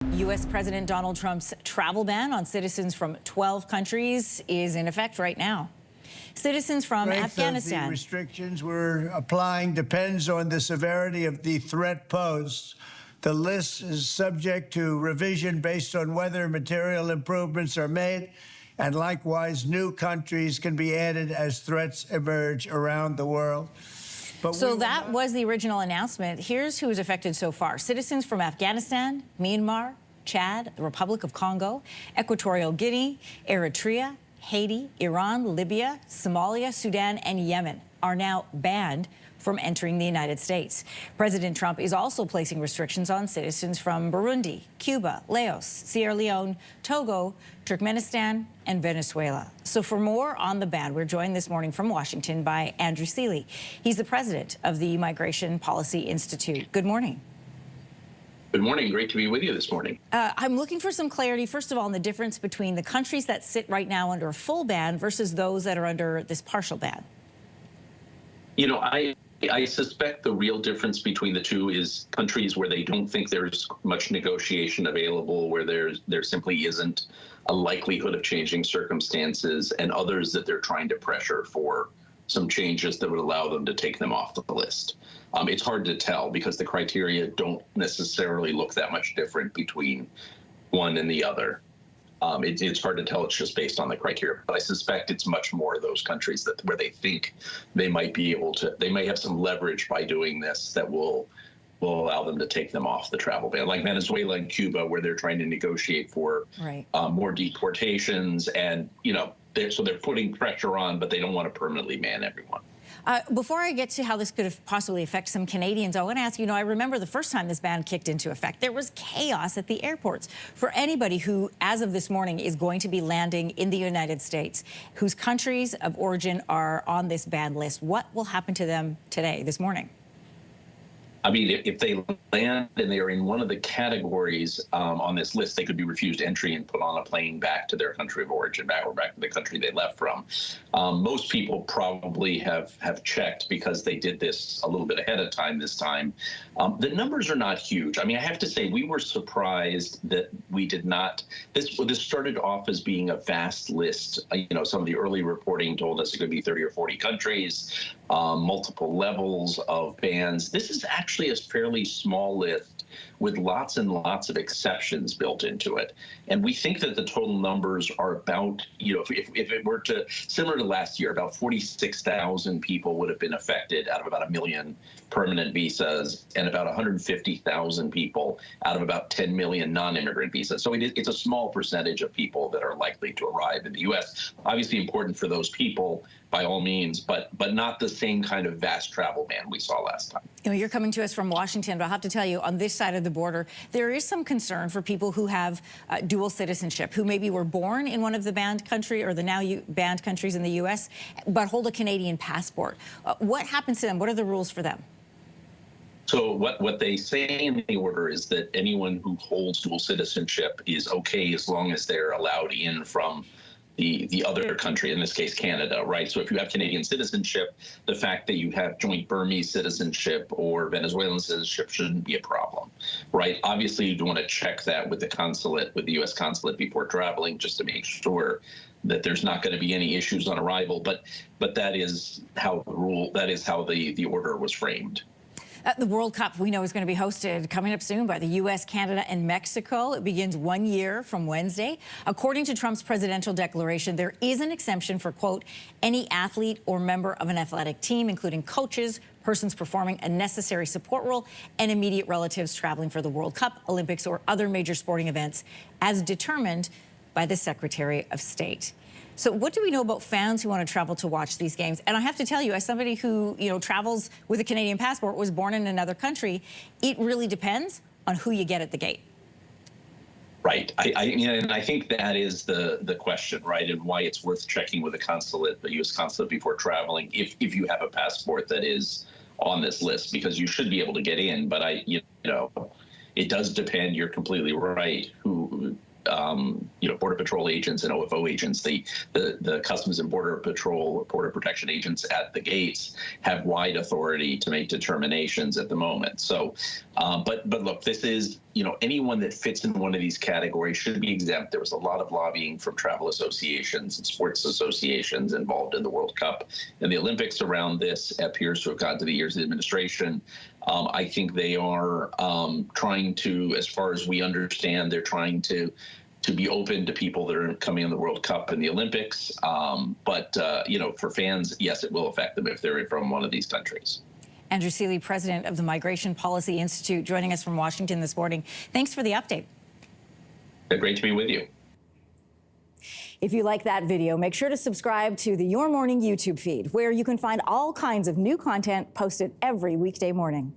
U.S. President Donald Trump's travel ban on citizens from 12 countries is in effect right now. Citizens from Afghanistan. The restrictions we're applying depends on the severity of the threat posed. The list is subject to revision based on whether material improvements are made, and likewise, new countries can be added as threats emerge around the world. So that was the original announcement. Here's who is affected so far. Citizens from Afghanistan, Myanmar, Chad, the Republic of Congo, Equatorial Guinea, Eritrea, Haiti, Iran, Libya, Somalia, Sudan, and Yemen are now banned from entering the United States. President Trump is also placing restrictions on citizens from Burundi, Cuba, Laos, Sierra Leone, Togo, Turkmenistan, and Venezuela. So for more on the ban, we're joined this morning from Washington by Andrew Seeley. He's the president of the Migration Policy Institute. Good morning. Good morning. Great to be with you this morning. I'm looking for some clarity, first of all, on the difference between the countries that sit right now under a full ban versus those that are under this partial ban. You know, I suspect the real difference between the two is countries where they don't think there's much negotiation available, where there simply isn't a likelihood of changing circumstances, and others that they're trying to pressure for some changes that would allow them to take them off the list. It's hard to tell because the criteria don't necessarily look that much different between one and the other. It's hard to tell. It's just based on the criteria, but I suspect it's much more those countries where they think they might be able to, they may have some leverage by doing this that will allow them to take them off the travel ban, like Venezuela and Cuba, where they're trying to negotiate for more deportations, and so they're putting pressure on, but they don't want to permanently ban everyone. Before I get to how this could possibly affect some Canadians, I want to ask you, I remember the first time this ban kicked into effect, there was chaos at the airports. For anybody who, as of this morning, is going to be landing in the United States, whose countries of origin are on this ban list, what will happen to them today, this morning? I mean, if they land and they are in one of the categories on this list, they could be refused entry and put on a plane back to their country of origin, back to the country they left from. Most people probably have checked because they did this a little bit ahead of time this time. The numbers are not huge. I mean, I have to say we were surprised that we did not. This started off as being a vast list. Some of the early reporting told us it could be 30 or 40 countries, multiple levels of bans. This is actually a fairly small list with lots and lots of exceptions built into it. And we think that the total numbers are about, if it were to, similar to last year, about 46,000 people would have been affected out of about 1 million permanent visas, and about 150,000 people out of about 10 million non-immigrant visas. So it's a small percentage of people that are likely to arrive in the U.S. Obviously important for those people, by all means, but not the same kind of vast travel ban we saw last time. You're coming to us from Washington, but I'll have to tell you, on this side of the border, there is some concern for people who have dual citizenship, who maybe were born in one of the banned country or the now banned countries in the U.S., but hold a Canadian passport. What happens to them? What are the rules for them? So what they say in the order is that anyone who holds dual citizenship is okay as long as they're allowed in from the other country, in this case Canada, right? So if you have Canadian citizenship, the fact that you have joint Burmese citizenship or Venezuelan citizenship shouldn't be a problem, right? Obviously, you'd want to check that with the consulate, with the U.S. consulate before traveling, just to make sure that there's not going to be any issues on arrival. But that is how the order was framed. The World Cup, we know, is going to be hosted coming up soon by the U.S., Canada, and Mexico. It begins 1 year from Wednesday. According to Trump's presidential declaration, there is an exemption for, quote, any athlete or member of an athletic team, including coaches, persons performing a necessary support role, and immediate relatives traveling for the World Cup, Olympics, or other major sporting events, as determined by the Secretary of State. So what do we know about fans who want to travel to watch these games? And I have to tell you, as somebody who, travels with a Canadian passport, was born in another country, it really depends on who you get at the gate. Right. And I think that is the question, right, and why it's worth checking with the U.S. consulate before traveling, if you have a passport that is on this list, because you should be able to get in. But it does depend. You're completely right. Border Patrol agents and OFO agents, the Customs and Border Patrol, Border Protection agents at the gates have wide authority to make determinations at the moment. So, but look, this is, anyone that fits in one of these categories should be exempt. There was a lot of lobbying from travel associations and sports associations involved in the World Cup and the Olympics around this. Appears to have gotten to the ears of the administration. I think they are trying to, as far as we understand, they're trying to be open to people that are coming in the World Cup and the Olympics. But for fans, yes, it will affect them if they're from one of these countries. Andrew Seeley, president of the Migration Policy Institute, joining us from Washington this morning. Thanks for the update. Great to be with you. If you like that video, make sure to subscribe to the Your Morning YouTube feed, where you can find all kinds of new content posted every weekday morning.